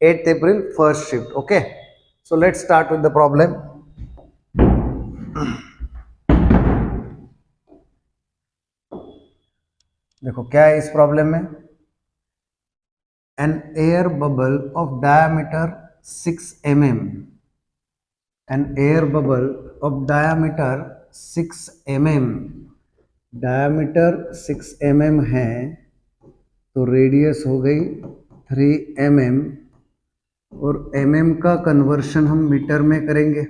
8th April first shift. Okay, so let's start with the problem. देखो क्या है इस प्रॉब्लम में, an air bubble of diameter 6 mm, an air bubble of diameter 6 mm, diameter 6 mm है तो radius हो गई 3 mm, और mm का कन्वर्शन हम मीटर में करेंगे.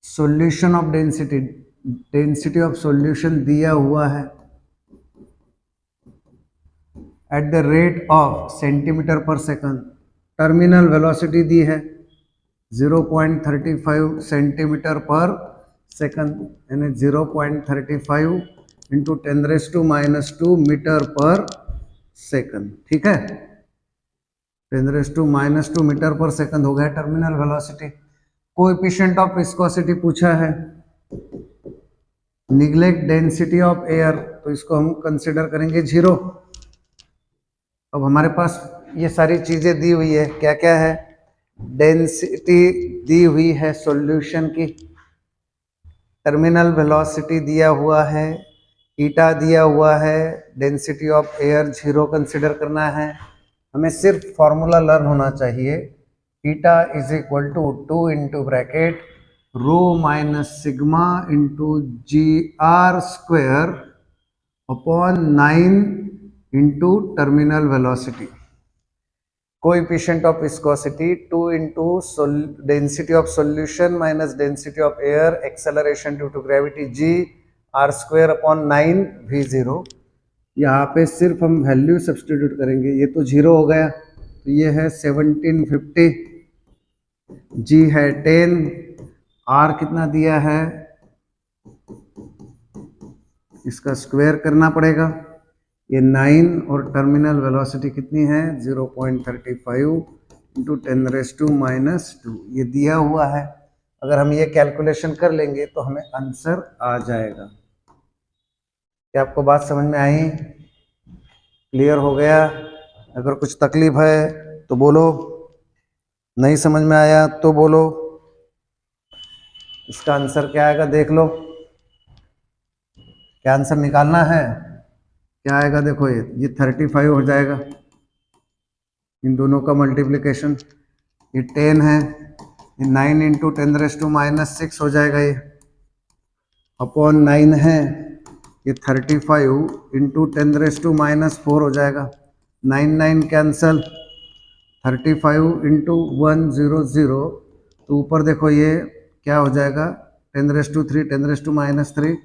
Solution of density, density of solution दिया हुआ है at the rate of centimetre पर सेकंड. टर्मिनल वेलोसिटी दी है 0.35 सेंटीमीटर पर सेकंड, यानी 0.35 इंटू 10⁻² मीटर पर सेकंड. ठीक है, 10⁻² मीटर पर सेकंड हो गया terminal velocity. Coefficient of viscosity पूछा है, निग्लेक्ट डेंसिटी ऑफ एयर, तो इसको हम कंसिडर करेंगे 0. अब हमारे पास ये सारी चीजें दी हुई है, क्या क्या है, डेंसिटी दी हुई है सॉल्यूशन की, टर्मिनल वेलोसिटी दिया हुआ है, ईटा दिया हुआ है, डेंसिटी ऑफ एयर 0 कंसिडर करना है. हमें सिर्फ फॉर्मूला लर्न होना चाहिए, eta is equal to 2 into bracket rho minus sigma into GR² upon 9 into terminal velocity. Coefficient of viscosity 2 into density of solution minus density of air, acceleration due to gravity GR² upon 9 V0. यहाँ पे सिर्फ हम value substitute करेंगे, ये तो 0 हो गया, तो ये है 1750, G है 10, R कितना दिया है इसका स्क्वायर करना पड़ेगा, ये 9, और टर्मिनल वेलोसिटी कितनी है 0.35 इंटू 10⁻², ये दिया हुआ है. अगर हम ये कैलकुलेशन कर लेंगे तो हमें आंसर आ जाएगा. क्या आपको बात समझ में आई, क्लियर हो गया? अगर कुछ तकलीफ है तो बोलो, नहीं समझ में आया तो बोलो. इसका आंसर क्या आएगा देख लो, क्या आंसर निकालना है, क्या आएगा देखो, ये 35 हो जाएगा, इन दोनों का मल्टीप्लिकेशन, ये 10 है, ये 9 इंटू 10⁻⁻6 हो जाएगा, ये अपॉन 9 है, ये 35 इंटू 10⁻⁻4 हो जाएगा, 9 9 कैंसल, 35 इंटू 100, तो ऊपर देखो ये क्या हो जाएगा 10⁻3, 10⁻⁻3,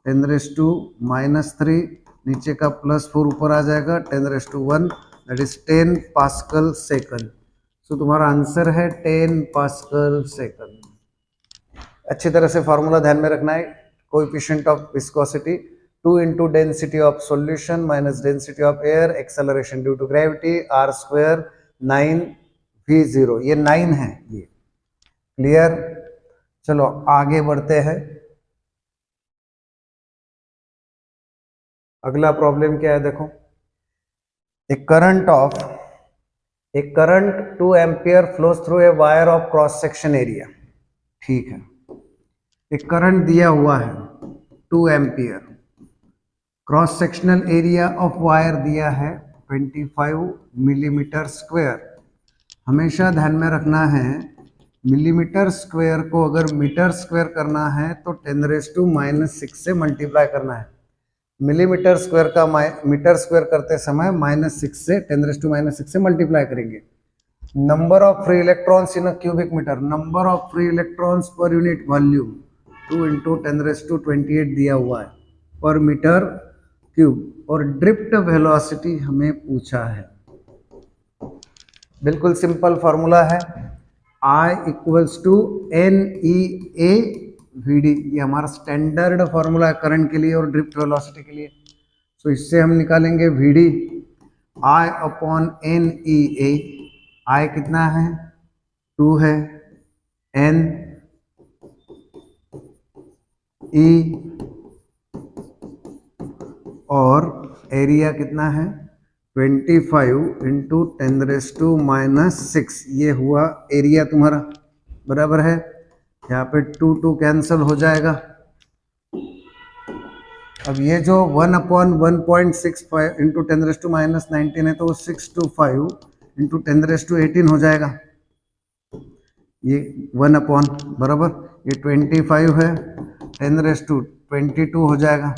10⁻⁻3, नीचे का +4 ऊपर आ जाएगा 10⁻1, दैट इज 10 पास्कल सेकंड. सो तुम्हारा आंसर है 10 पास्कल सेकंड. अच्छी तरह से फॉर्मूला ध्यान में रखना है, coefficient of viscosity 2 into density of solution minus density of air, acceleration due to gravity R², 9 V0, ये 9 है ये. क्लियर? चलो आगे बढ़ते हैं. अगला प्रॉब्लम क्या है देखो, a current 2 ampere flows through a wire of cross section area. ठीक है, एक करंट दिया हुआ है 2 ampere, cross sectional area of wire दिया है 25 मिलीमीटर स्क्वायर. हमेशा ध्यान में रखना है, मिलीमीटर स्क्वायर को अगर मीटर स्क्वायर करना है तो 10⁻⁻6 से मल्टीप्लाई करना है. मिलीमीटर स्क्वायर का मीटर स्क्वायर करते समय -6 से 10⁻⁻6 से मल्टीप्लाई करेंगे. Number of free electrons in a cubic metre, number of free electrons per unit volume 2 into 10⁻28 दिया हुआ है पर मीटर क्यूब, और ड्रिफ्ट वेलोसिटी हमें पूछा है. बिल्कुल सिंपल फॉर्मूला है, I equals to NEA VD, ये हमारा स्टैंडर्ड फॉर्मूला है करंट के लिए और ड्रिफ्ट वेलोसिटी के लिए. तो इससे हम निकालेंगे VD I upon NEA. I कितना है 2 है, N E और एरिया कितना है 25 इंटू 10⁻⁻⁶ ये हुआ एरिया तुम्हारा, बराबर है। यहाँ पे 2 कैंसिल हो जाएगा। अब ये जो 1/1.65 इंटू 10⁻⁻19 है, तो वो 625 इंटू 10⁻18 हो जाएगा। ये 1 बराबर, ये 25 है, 10⁻22 हो जाएगा।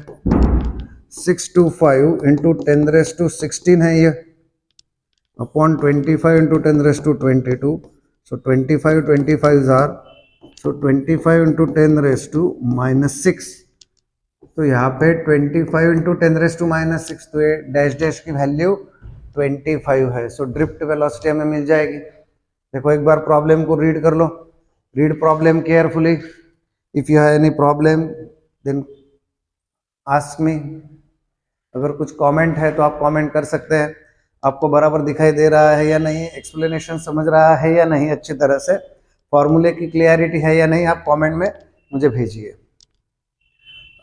625 इंटू 10⁻16 है ये, upon 25 into 10⁻22, so 25 are, so 25 into 10⁻⁻6, तो यहाँ पे 25 इंटू 10⁻⁻6, तो ये डैश डैश की वैल्यू 25 है। सो ड्रिफ्ट वेलोसिटी हमें मिल जाएगी। देखो एक बार प्रॉब्लम को रीड कर लो, read problem carefully. If you have any problem then ask me. अगर कुछ कमेंट है तो आप कमेंट कर सकते हैं। आपको बराबर दिखाई दे रहा है या नहीं, एक्सप्लेनेशन समझ रहा है या नहीं, अच्छी तरह से फॉर्मूले की क्लियरिटी है या नहीं, आप कमेंट में मुझे भेजिए।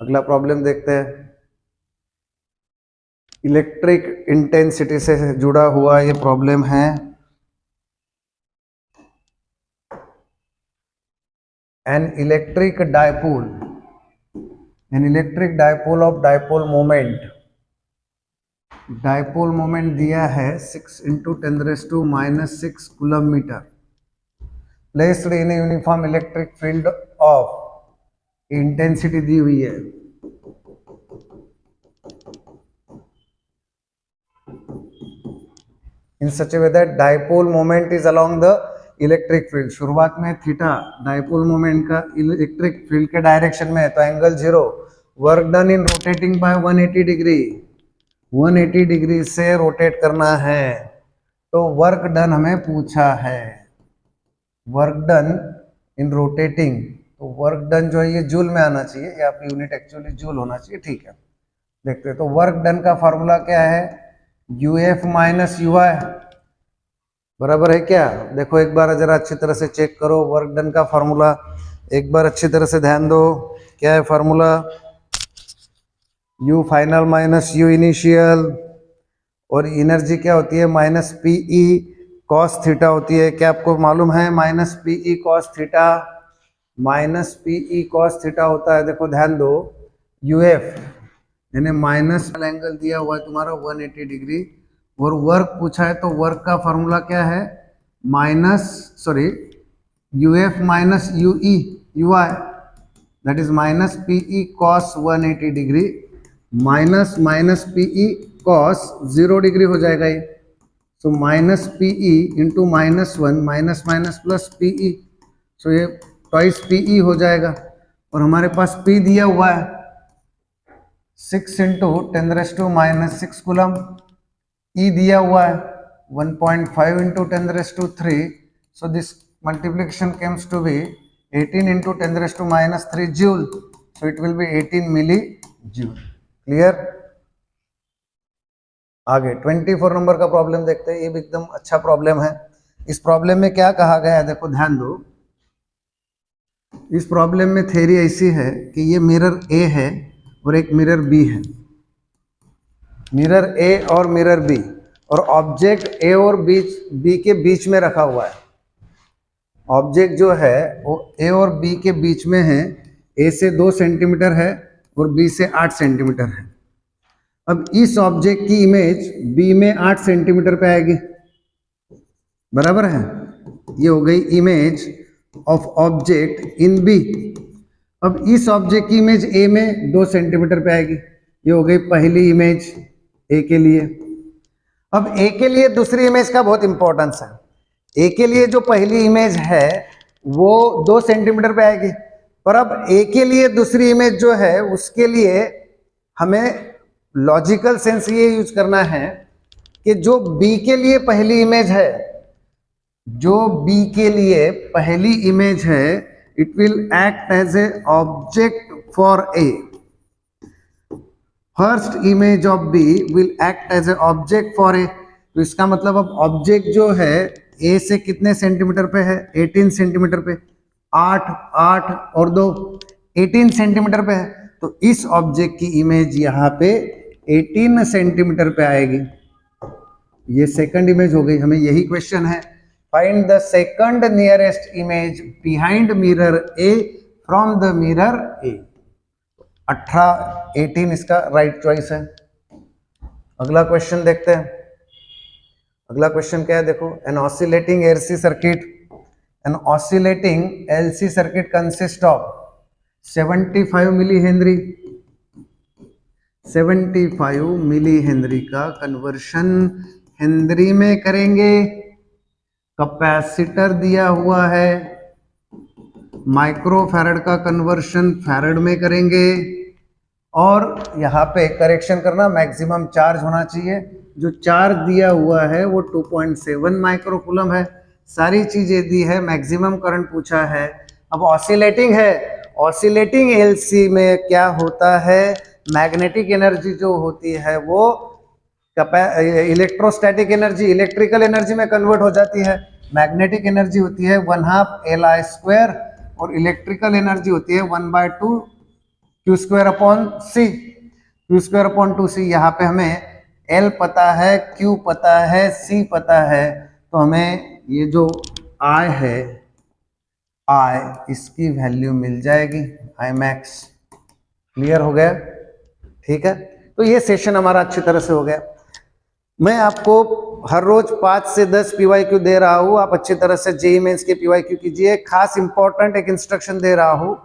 अगला प्रॉब्लम देखते हैं। इलेक्ट्रिक इंटेंसिटी से जुड़ा हुआ ये प्रॉब्लम है। An electric dipole of dipole moment दिया है 6 into 10⁻⁻6 coulomb metre, placed in uniform electric field of, intensity दी हुई है। In such a way that dipole moment is along the electric field. शुरुआत में थीटा डाइपोल मोमेंट का electric field के direction में है, तो angle 0। Work done in rotating by 180 degree, 180 degree से रोटेट करना है। तो वर्क डन हमें पूछा है, वर्क डन इन रोटेटिंग, तो वर्क डन जो है ये जूल में आना चाहिए, या आपकी यूनिट एक्चुअली जूल होना चाहिए, ठीक है। देखते हैं, तो वर्क डन का फॉर्मूला क्या है, यूएफ माइनस यूआई, बराबर है क्या। देखो एक बार जरा अच्छी तरह से चेक करो वर्क डन का फॉर्मूला, एक बार अच्छी तरह से ध्यान दो। क्या है formula, you final minus you initial, और एनर्जी क्या होती है, माइनस पीई कॉस थीटा होती है। क्या आपको मालूम है, minus PE cos theta, minus PE cos theta होता है। देखो ध्यान दो, यूएफ यानी माइनस एंगल दिया हुआ है तुम्हारा 180 डिग्री, और वर्क पूछा है, तो वर्क का फॉर्मूला क्या है, UF minus UE UI, that is minus PE cos 180 degree minus minus PE cos 0 degree हो जाएगा ये। So minus PE into -1, minus minus plus PE, so ये ट्वाइस पीई हो जाएगा। और हमारे पास पी दिया हुआ है 6 इंटू 10⁻⁻6 कूलम, ई दिया हुआ है 1.5 into 10⁻3, so this multiplication comes to be 18 into 10⁻3 joule, so it will be 18 milli joule. Clear. आगे 24 नंबर का प्रॉब्लम देखते हैं। ये भी एकदम अच्छा प्रॉब्लम है। इस प्रॉब्लम में क्या कहा गया है, देखो ध्यान दो। इस प्रॉब्लम में थ्योरी ऐसी है कि ये मिरर ए है और एक मिरर बी है, मिरर ए और मिरर बी, और ऑब्जेक्ट ए और बी के बीच में रखा हुआ है। ऑब्जेक्ट जो है वो ए और बी के बीच में है, ए से 2 सेंटीमीटर है और बी से 8 सेंटीमीटर है। अब इस ऑब्जेक्ट की इमेज बी में 8 सेंटीमीटर पे आएगी, बराबर है। ये हो गई image of object in B. अब इस ऑब्जेक्ट की इमेज ए में 2 सेंटीमीटर पे आएगी, ये हो गई पहली इमेज ए के लिए। अब ए के लिए दूसरी इमेज का बहुत इंपॉर्टेंस है। ए के लिए जो पहली इमेज है वो 2 सेंटीमीटर पे आएगी, पर अब ए के लिए दूसरी इमेज जो है उसके लिए हमें लॉजिकल सेंस ये यूज करना है कि जो बी के लिए पहली इमेज है, जो बी के लिए पहली इमेज है, it will act as a object for A. First image of B will act as a object for A. तो इसका मतलब अब ऑब्जेक्ट जो है ए से कितने सेंटीमीटर पे है, 18 सेंटीमीटर पे, 8 और 2 18 सेंटीमीटर पे है। तो इस ऑब्जेक्ट की इमेज यहाँ पे 18 सेंटीमीटर पे आएगी। ये सेकंड इमेज हो गई, हमें यही क्वेश्चन है। Find the second nearest image behind mirror A from the mirror A. 18 इसका राइट चॉइस है। अगला क्वेश्चन देखते हैं। अगला क्वेश्चन क्या है, देखो, an oscillating LC circuit, an oscillating LC circuit consist of 75 milli henry, 75 milli henry का कन्वर्शन हेनरी में करेंगे। कैपेसिटर दिया हुआ है, माइक्रो फैरड का कन्वर्शन फैरड में करेंगे। और यहाँ पे करेक्शन करना, मैक्सिमम चार्ज होना चाहिए। जो चार्ज दिया हुआ है वो 2.7 माइक्रोकूलम है। सारी चीजें दी है, मैक्सिमम करंट पूछा है। अब ऑसिलेटिंग है, ऑसिलेटिंग एलसी में क्या होता है, मैग्नेटिक एनर्जी जो होती है वो इलेक्ट्रोस्टैटिक एनर्जी इलेक्ट्रिकल एनर्जी में कन्वर्ट हो जाती है। मैग्नेटिक एनर्जी होती है 1/2 Li², और इलेक्ट्रिकल एनर्जी होती है 1/2 Q²/C, Q²/2C। यहाँ पे हमें L पता है, Q पता है, C पता है, तो हमें ये जो I है, I इसकी वैल्यू मिल जाएगी, I max। क्लियर हो गया? ठीक है, तो ये सेशन हमारा अच्छी तरह से हो गया। मैं आपको हर रोज 5 से 10 PYQ दे रहा हूँ, आप अच्छी तरह से जेईई मेंस के PYQ कीजिए। खास इंपॉर्टेंट एक इंस्ट्रक्शन दे रहा हूँ,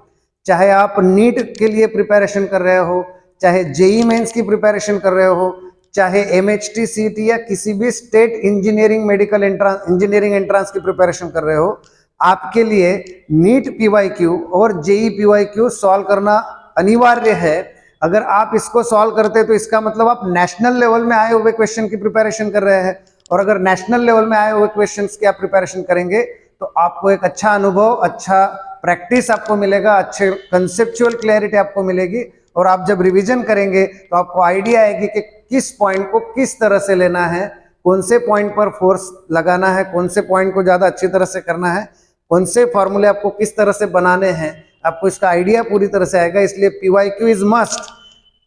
चाहे आप नीट के लिए प्रिपरेशन कर रहे हो, चाहे जेईई मेंस की प्रिपरेशन कर रहे हो, चाहे MHT CET या किसी भी state engineering medical engineering entrance की प्रिपरेशन कर रहे हो, आपके लिए नीट PYQ और जेईई PYQ सॉल्व करना अनिवार्य है। अगर आप इसको सॉल्व करते तो इसका मतलब आप नेशनल लेवल में आए हुए क्वेश्चन की प्रिपरेशन कर रहे हैं, और अगर नेशनल लेवल में आए हुए क्वेश्चंस की आप प्रिपरेशन करेंगे तो आपको एक अच्छा अनुभव, अच्छा प्रैक्टिस आपको मिलेगा, अच्छे कंसेप्चुअल क्लैरिटी आपको मिलेगी। और आप जब रिवीजन करेंगे तो आपको आइडिया आएगी कि किस पॉइंट को किस तरह से लेना है, कौन से पॉइंट पर फोर्स लगाना है, कौन से पॉइंट को ज्यादा अच्छी तरह से करना है, कौन से फॉर्मूले आपको किस तरह से बनाने हैं, आपको इसका आइडिया पूरी तरह से आएगा। इसलिए PYQ is must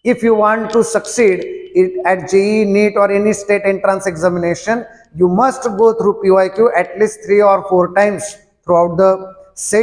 if you want to succeed at JEE, NEET or any state entrance examination. You must go through PYQ at least 3 or 4 times throughout the session.